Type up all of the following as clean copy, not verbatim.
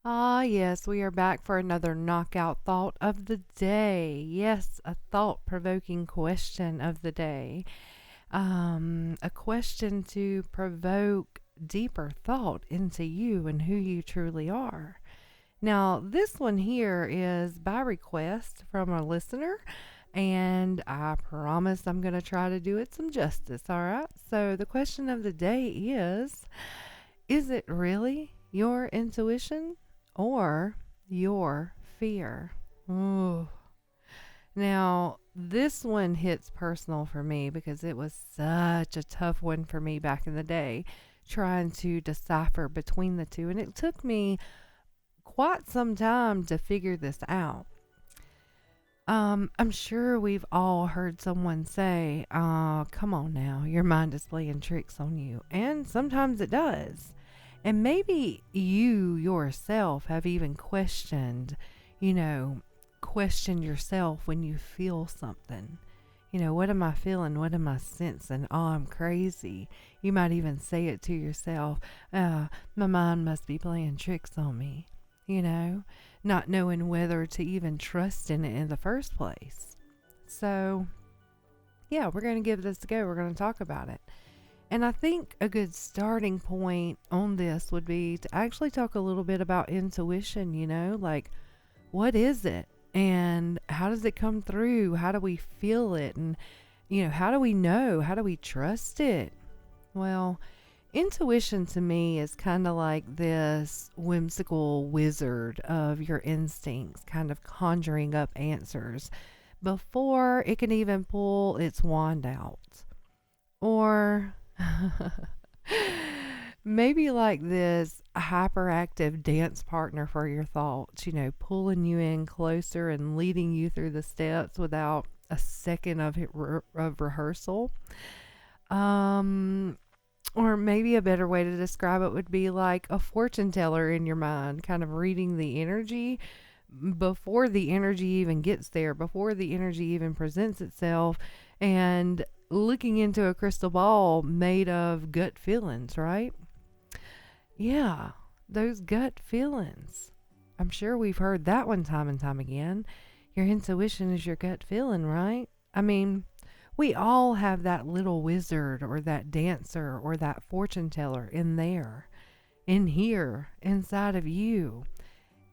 Ah, yes, we are back for another knockout thought of the day. Yes, a thought provoking question of the day. A question to provoke deeper thought into you and who you truly are. Now, this one here is by request from a listener, and I promise I'm going to try to do it some justice, all right? So, the question of the day is it really your intuition or your fear? Ooh. Now, this one hits personal for me because it was such a tough one for me back in the day, trying to decipher between the two. And it took me quite some time to figure this out. I'm sure we've all heard someone say, come on now, your mind is playing tricks on you. And sometimes it does. And maybe you yourself have even questioned yourself when you feel something. What am I feeling? What am I sensing? Oh, I'm crazy. You might even say it to yourself. My mind must be playing tricks on me. Not knowing whether to even trust in it in the first place. So, yeah, we're going to give this a go. We're going to talk about it. And I think a good starting point on this would be to actually talk a little bit about intuition, like what is it and how does it come through? How do we feel it? And, how do we know? How do we trust it? Well, intuition to me is kind of like this whimsical wizard of your instincts, kind of conjuring up answers before it can even pull its wand out. Or maybe like this hyperactive dance partner for your thoughts, pulling you in closer and leading you through the steps without a second of rehearsal. Um, or maybe a better way to describe it would be like a fortune teller in your mind, kind of reading the energy before the energy even gets there, before the energy even presents itself, and looking into a crystal ball made of gut feelings, right? Yeah, those gut feelings. I'm sure we've heard that one time and time again. Your intuition is your gut feeling, right? I mean, we all have that little wizard or that dancer or that fortune teller in there, in here, inside of you.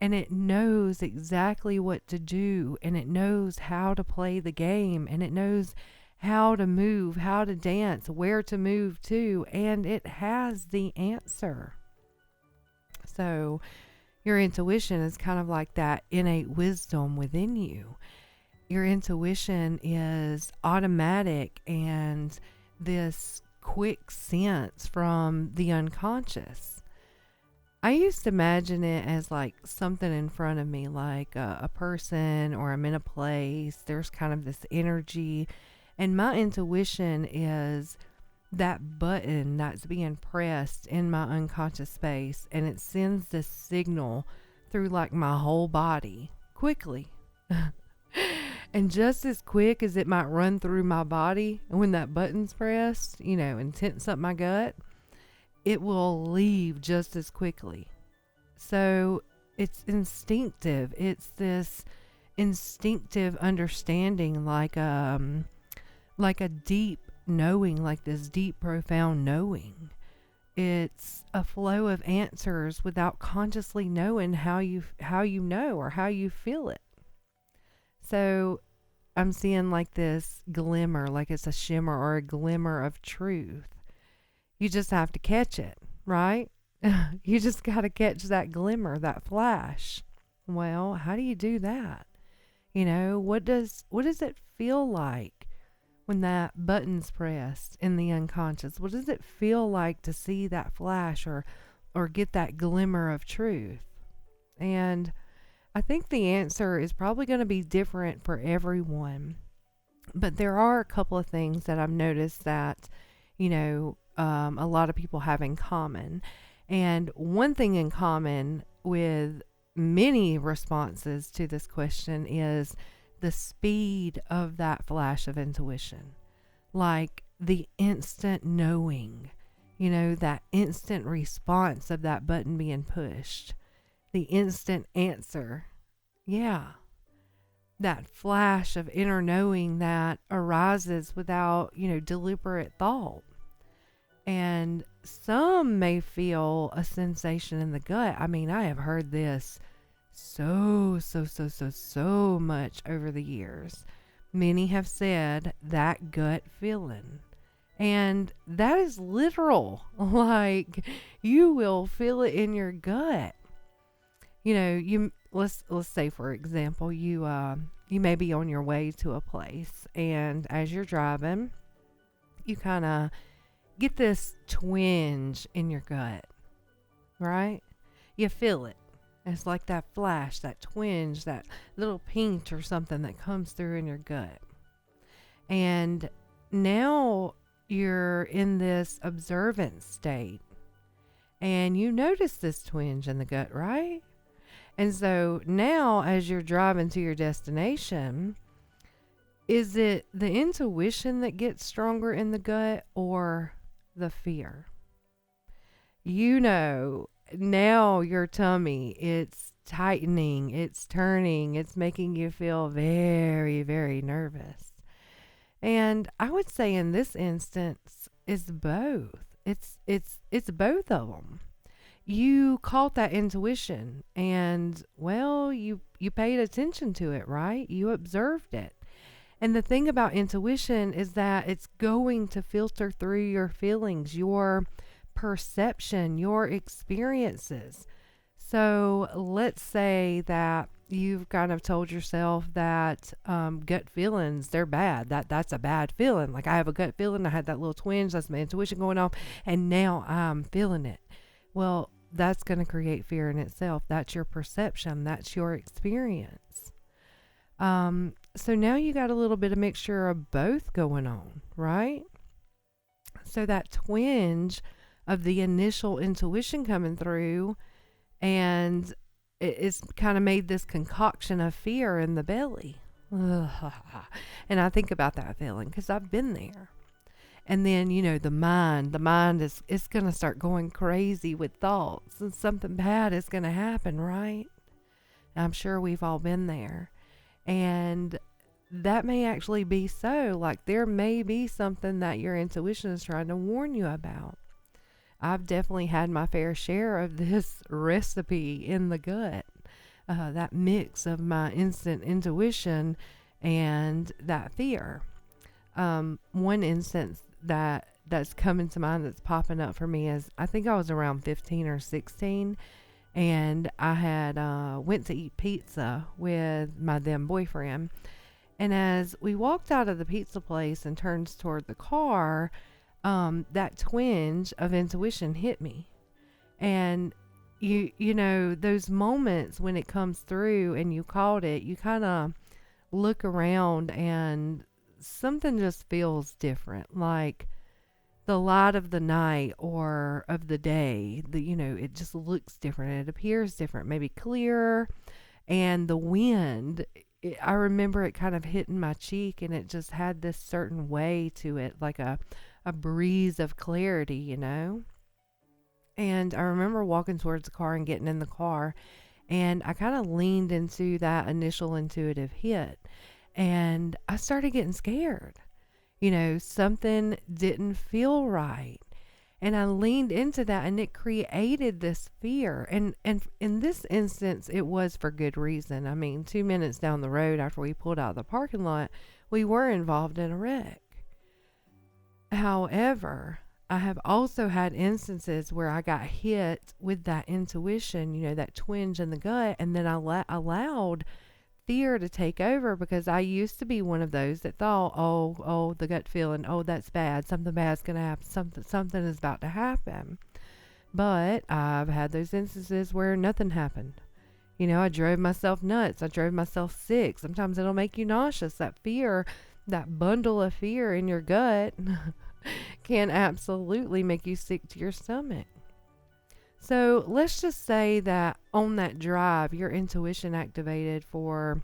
And it knows exactly what to do, and it knows how to play the game, and it knows how to move, how to dance, where to move to, and it has the answer. So, your intuition is kind of like that innate wisdom within you. Your intuition is automatic and this quick sense from the unconscious. I used to imagine it as like something in front of me, like a person, or I'm in a place. There's kind of this energy. And my intuition is that button that's being pressed in my unconscious space. And it sends this signal through like my whole body quickly. And just as quick as it might run through my body when that button's pressed, and tense up my gut, it will leave just as quickly. So it's instinctive. It's this instinctive understanding, like a deep knowing, like this deep, profound knowing. It's a flow of answers without consciously knowing how you know or how you feel it. So I'm seeing like this glimmer, like it's a shimmer or a glimmer of truth. You just have to catch it, right? You just got to catch that glimmer, that flash. Well, how do you do that? What does it feel like when that button's pressed in the unconscious? What does it feel like to see that flash or get that glimmer of truth? And I think the answer is probably going to be different for everyone. But there are a couple of things that I've noticed that, a lot of people have in common. And one thing in common with many responses to this question is the speed of that flash of intuition. Like the instant knowing, that instant response of that button being pushed. the instant answer. Yeah. That flash of inner knowing that arises without, deliberate thought. And some may feel a sensation in the gut. I mean, I have heard this so much over the years. Many have said that gut feeling. And that is literal. Like, you will feel it in your gut. Let's say, for example, you may be on your way to a place, and as you're driving, you kind of get this twinge in your gut, right? You feel it. It's like that flash, that twinge, that little pinch or something that comes through in your gut. And now you're in this observant state, and you notice this twinge in the gut, right? And so now, as you're driving to your destination, is it the intuition that gets stronger in the gut or the fear? Now your tummy, it's tightening, it's turning, it's making you feel very, very nervous. And I would say in this instance, it's both. It's both of them. You caught that intuition, and well, you paid attention to it, right? You observed it. And the thing about intuition is that it's going to filter through your feelings, your perception, your experiences. So let's say that you've kind of told yourself that gut feelings, they're bad. That's a bad feeling. Like, I have a gut feeling, I had that little twinge, that's my intuition going off, and now I'm feeling it. Well, that's going to create fear in itself. That's your perception. That's your experience. So now you got a little bit of mixture of both going on, right? So that twinge of the initial intuition coming through, and it's kind of made this concoction of fear in the belly. And I think about that feeling because I've been there. And then, the mind is going to start going crazy with thoughts, and something bad is going to happen, right? I'm sure we've all been there. And that may actually be so. Like, there may be something that your intuition is trying to warn you about. I've definitely had my fair share of this recipe in the gut. That mix of my instant intuition and that fear. One instance that's coming to mind that's popping up for me is, I think I was around 15 or 16, and I had went to eat pizza with my then boyfriend. And as we walked out of the pizza place and turned toward the car, that twinge of intuition hit me. And you know, those moments when it comes through and you caught it, you kind of look around and something just feels different. Like the light of the night or of the day, it just looks different. It appears different, maybe clearer. And the wind, I remember it kind of hitting my cheek, and it just had this certain way to it, like a breeze of clarity, And I remember walking towards the car and getting in the car, and I kind of leaned into that initial intuitive hit, and I started getting scared. Something didn't feel right. And I leaned into that, and it created this fear. And in this instance, it was for good reason. I mean, 2 minutes down the road after we pulled out of the parking lot, we were involved in a wreck. However, I have also had instances where I got hit with that intuition, that twinge in the gut, and then I allowed fear to take over, because I used to be one of those that thought, oh, the gut feeling, oh, that's bad, something bad's going to happen, something is about to happen. But I've had those instances where nothing happened. I drove myself nuts. I drove myself sick. Sometimes it'll make you nauseous. That fear, that bundle of fear in your gut can absolutely make you sick to your stomach. So let's just say that on that drive, your intuition activated for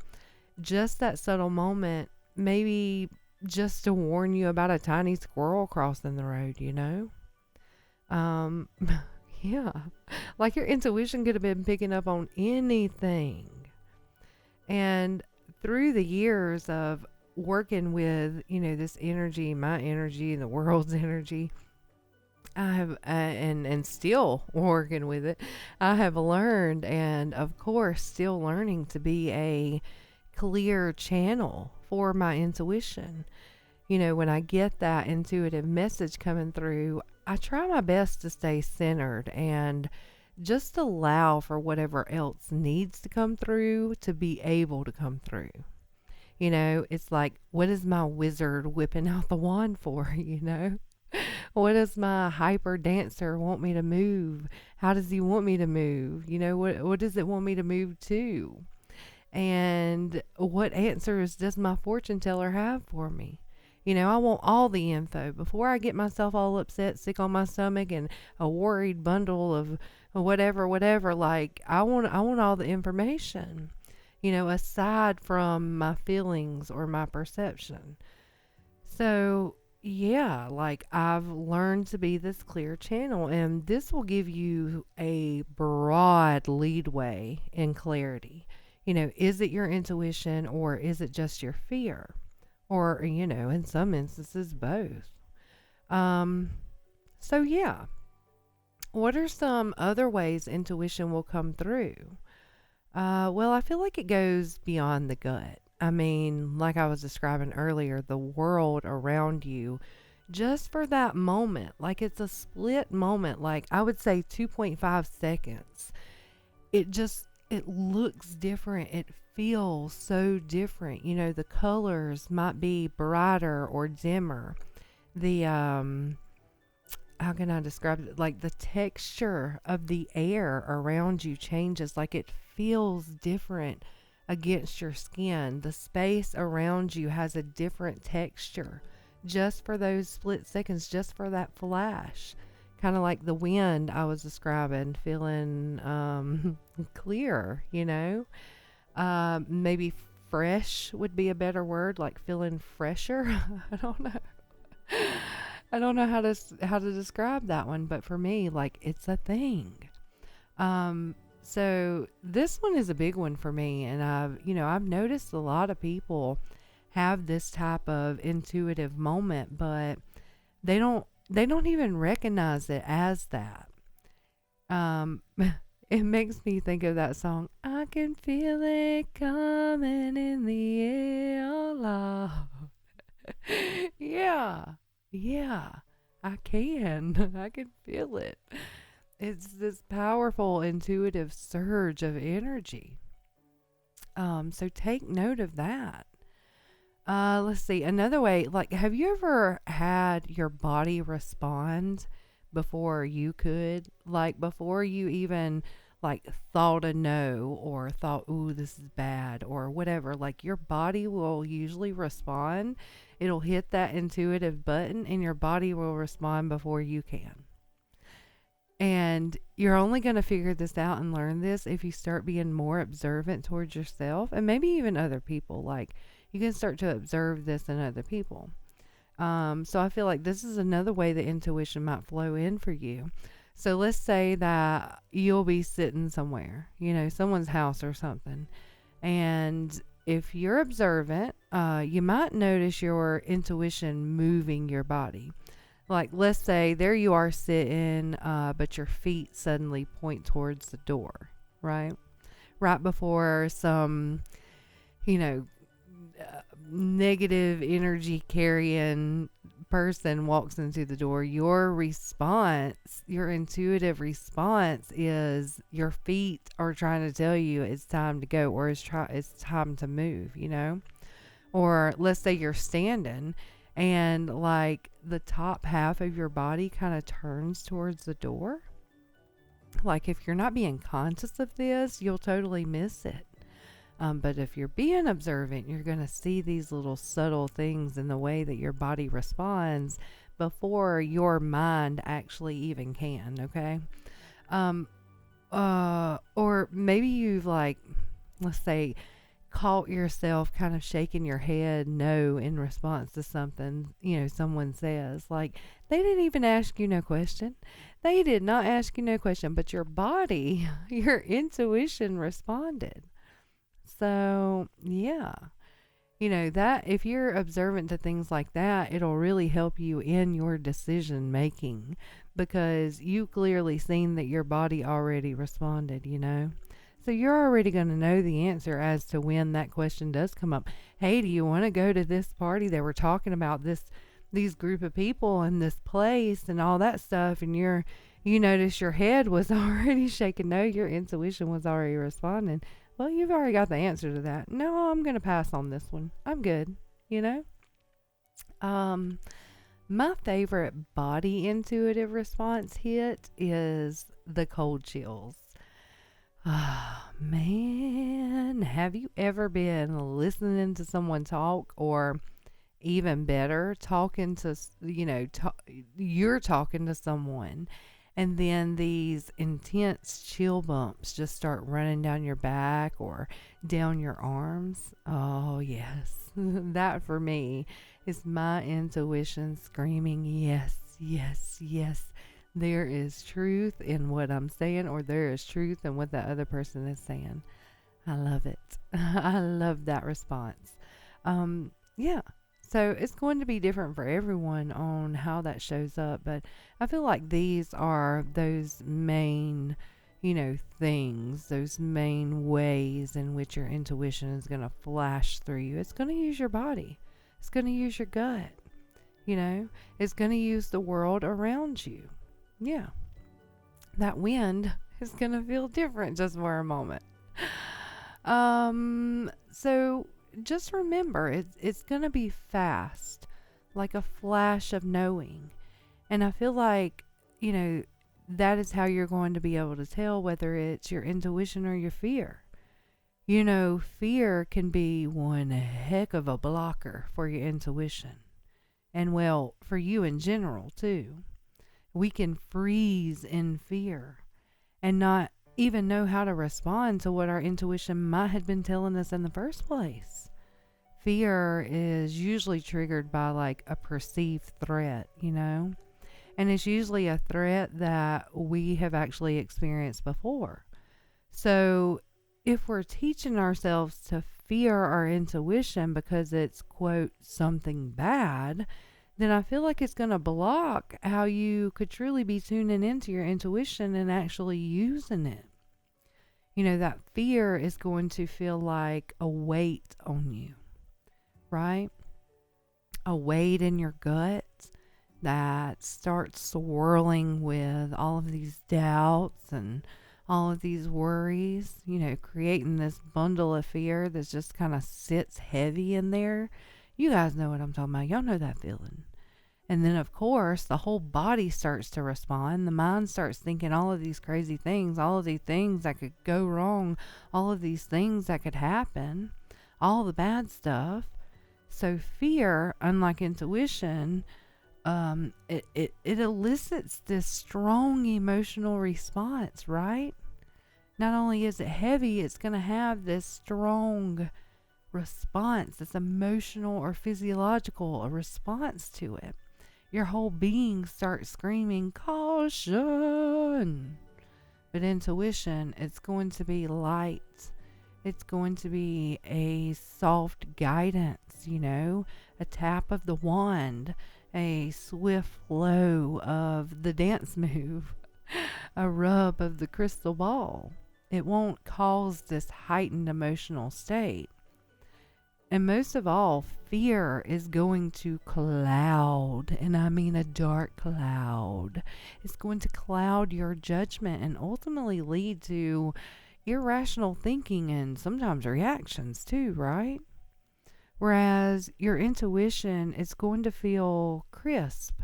just that subtle moment, maybe just to warn you about a tiny squirrel crossing the road, Yeah. Like your intuition could have been picking up on anything. And through the years of working with, this energy, my energy, and the world's energy, I have, and still working with it, I have learned, and of course, still learning to be a clear channel for my intuition. When I get that intuitive message coming through, I try my best to stay centered and just allow for whatever else needs to come through to be able to come through. It's like, what is my wizard whipping out the wand for? What does my hyper dancer want me to move? How does he want me to move? What does it want me to move to? And what answers does my fortune teller have for me? I want all the info before I get myself all upset, sick on my stomach, and a worried bundle of whatever. Like, I want all the information, aside from my feelings or my perception. So, yeah, like I've learned to be this clear channel, and this will give you a broad leadway in clarity. Is it your intuition or is it just your fear? Or, in some instances, both. So, yeah. What are some other ways intuition will come through? Well, I feel like it goes beyond the gut. I mean, like I was describing earlier, the world around you, just for that moment, like it's a split moment, like I would say 2.5 seconds. It looks different. It feels so different. The colors might be brighter or dimmer. The, how can I describe it? Like the texture of the air around you changes. Like it feels different against your skin. The space around you has a different texture just for those split seconds, just for that flash. Kind of like the wind I was describing, feeling clear, maybe fresh would be a better word, like feeling fresher. I don't know. I don't know how to describe that one, but for me, like it's a thing. So this one is a big one for me, and I've noticed a lot of people have this type of intuitive moment, but they don't even recognize it as that. It makes me think of that song, I can feel it coming in the air, oh Lord. Yeah, I can. I can feel it. It's this powerful intuitive surge of energy. So take note of that. Let's see. Another way, like, have you ever had your body respond before you could? Like, before you even, like, thought a no or thought, ooh, this is bad or whatever. Like, your body will usually respond. It'll hit that intuitive button and your body will respond before you can. And you're only going to figure this out and learn this if you start being more observant towards yourself and maybe even other people. Like, you can start to observe this in other people. So I feel like this is another way that intuition might flow in for you. So let's say that you'll be sitting somewhere, someone's house or something. And if you're observant, you might notice your intuition moving your body. Like, let's say there you are sitting, but your feet suddenly point towards the door, right? Right before some, negative energy carrying person walks into the door, your response, your intuitive response is your feet are trying to tell you it's time to go, or it's time to move, Or let's say you're standing and like the top half of your body kind of turns towards the door. Like, if you're not being conscious of this, you'll totally miss it. But if you're being observant, you're going to see these little subtle things in the way that your body responds before your mind actually even can, okay? Or maybe you've, like, let's say, caught yourself kind of shaking your head no in response to something, someone says. Like, they didn't even ask you no question. They did not ask you no question, but your body, your intuition responded. So, yeah. That if you're observant to things like that, it'll really help you in your decision making, because you clearly seen that your body already responded. So you're already going to know the answer as to when that question does come up. Hey, do you want to go to this party? They were talking about these group of people and this place and all that stuff, and you notice your head was already shaking. No, your intuition was already responding. Well, you've already got the answer to that. No, I'm going to pass on this one. I'm good. My favorite body intuitive response hit is the cold chills. Ah, man, have you ever been listening to someone talk, or even better, talking to, you're talking to someone, and then these intense chill bumps just start running down your back or down your arms? Oh, yes. That for me is my intuition screaming, yes, yes, yes. There is truth in what I'm saying, or there is truth in what the other person is saying. I love it. I love that response. Yeah. So it's going to be different for everyone on how that shows up, but I feel like these are those main, things, those main ways in which your intuition is going to flash through you. It's going to use your body. It's going to use your gut. It's going to use the world around you. Yeah. That wind is going to feel different just for a moment. So just remember, it's going to be fast, like a flash of knowing. And I feel like, that is how you're going to be able to tell whether it's your intuition or your fear. Fear can be one heck of a blocker for your intuition. And well, for you in general too. We can freeze in fear and not even know how to respond to what our intuition might have been telling us in the first place. Fear is usually triggered by like a perceived threat, and it's usually a threat that we have actually experienced before. So if we're teaching ourselves to fear our intuition because it's, quote, something bad, then I feel like it's going to block how you could truly be tuning into your intuition and actually using it. That fear is going to feel like a weight on you, right? A weight in your gut that starts swirling with all of these doubts and all of these worries, creating this bundle of fear that just kind of sits heavy in there. You guys know what I'm talking about. Y'all know that feeling. And then, of course, the whole body starts to respond. The mind starts thinking all of these crazy things, all of these things that could go wrong, all of these things that could happen, all the bad stuff. So fear, unlike intuition, it elicits this strong emotional response, right? Not only is it heavy, it's going to have this strong response, this emotional or physiological response to it. Your whole being starts screaming, caution. But intuition, it's going to be light. It's going to be a soft guidance, a tap of the wand, a swift flow of the dance move, a rub of the crystal ball. It won't cause this heightened emotional state. And most of all, fear is going to cloud, and I mean a dark cloud. It's going to cloud your judgment and ultimately lead to irrational thinking and sometimes reactions too, right? Whereas your intuition is going to feel crisp,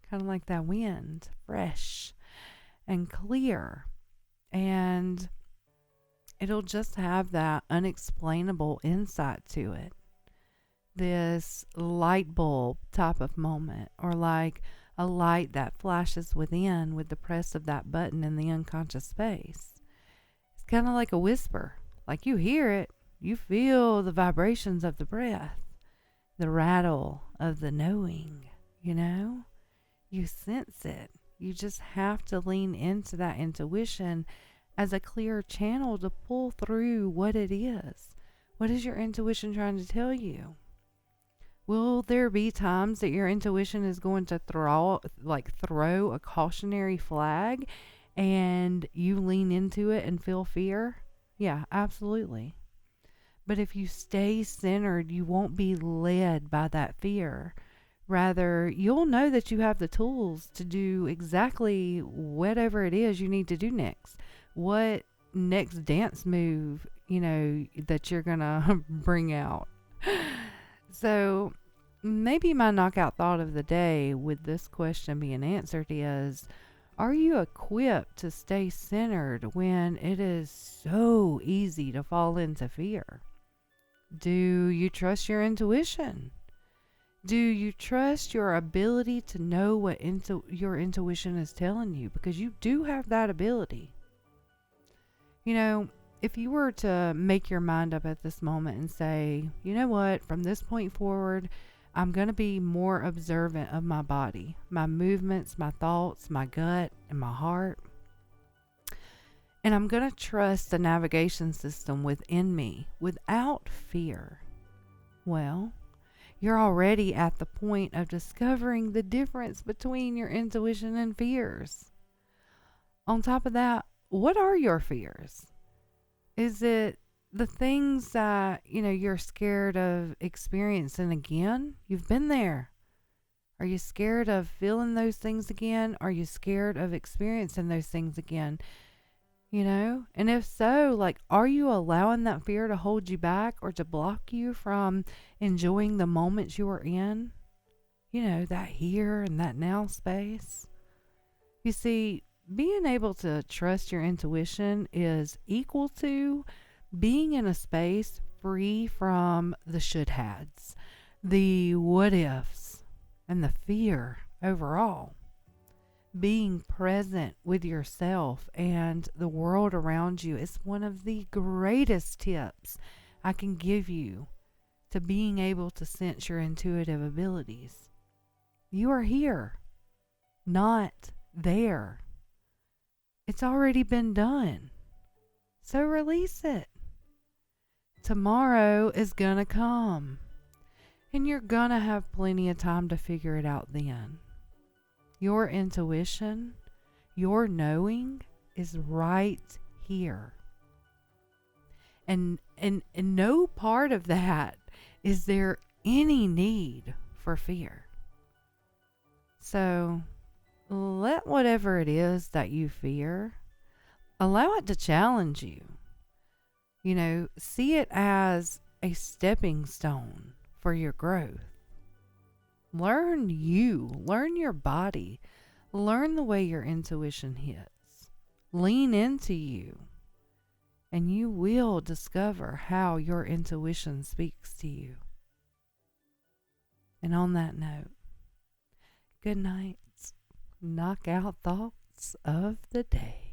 kind of like that wind, fresh and clear. And it'll just have that unexplainable insight to it. This light bulb type of moment, or like a light that flashes within with the press of that button in the unconscious space. It's kind of like a whisper, like you hear it, You feel the vibrations of the breath, the rattle of the knowing, you know? You sense it. You just have to lean into that intuition as a clear channel to pull through what it is. What is your intuition trying to tell you? Will there be times that your intuition is going to throw a cautionary flag and you lean into it and feel fear? Yeah, absolutely. But if you stay centered, you won't be led by that fear. Rather, you'll know that you have the tools to do exactly whatever it is you need to do next. What next dance move, that you're going to bring out. So maybe my knockout thought of the day with this question being answered is, are you equipped to stay centered when it is so easy to fall into fear? Do you trust your intuition? Do you trust your ability to know what your intuition is telling you? Because you do have that ability. If you were to make your mind up at this moment and say, you know what, from this point forward, I'm going to be more observant of my body, my movements, my thoughts, my gut, and my heart. And I'm going to trust the navigation system within me without fear. Well, you're already at the point of discovering the difference between your intuition and fears. On top of that, what are your fears? Is it the things that, you're scared of experiencing again? You've been there. Are you scared of feeling those things again? Are you scared of experiencing those things again? And if so, are you allowing that fear to hold you back or to block you from enjoying the moments you are in? That here and that now space. You see, being able to trust your intuition is equal to being in a space free from the should hads, the what ifs, and the fear overall. Being present with yourself and the world around you is one of the greatest tips I can give you to being able to sense your intuitive abilities. You are here, not there. It's already been done. So release it. Tomorrow is gonna come, and you're gonna have plenty of time to figure it out then. Your intuition, your knowing is right here. And no part of that is there any need for fear. So let whatever it is that you fear, allow it to challenge you. See it as a stepping stone for your growth. Learn your body, learn the way your intuition hits. Lean into you, and you will discover how your intuition speaks to you. And on that note, good night. Knockout thoughts of the day.